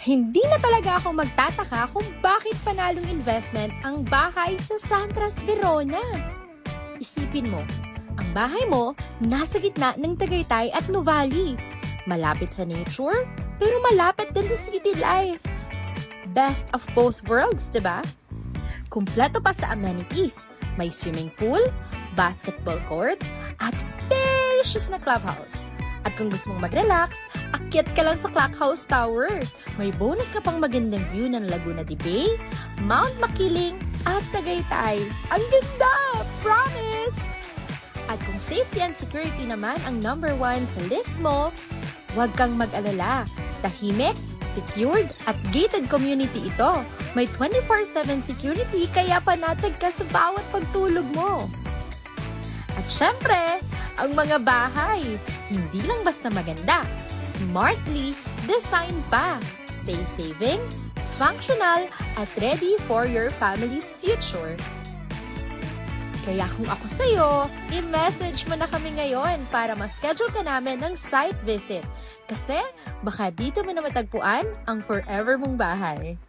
Hindi na talaga ako magtataka kung bakit panalong investment ang bahay sa Santras Verona. Isipin mo, ang bahay mo nasa gitna ng Tagaytay at Nuvali. Malapit sa nature, pero malapit din sa city life. Best of both worlds, diba? Kumpleto pa sa amenities. May swimming pool, basketball court, at spacious na clubhouse. At kung gusto mong mag-relax, akyat ka lang sa Clock House Tower. May bonus ka pang magandang view ng Laguna de Bay, Mount Makiling, at Tagaytay. Ang ganda! Promise! At kung safety and security naman ang number 1 sa list mo, huwag kang mag-alala. Tahimik, secured, at gated community ito. May 24/7 security kaya panatag ka sa bawat pagtulog mo. At syempre, ang mga bahay, hindi lang basta maganda, smartly designed pa, space-saving, functional, at ready for your family's future. Kaya kung ako sa'yo, i-message mo na kami ngayon para ma-schedule ka namin ng site visit. Kasi baka dito mo na matagpuan ang forever mong bahay.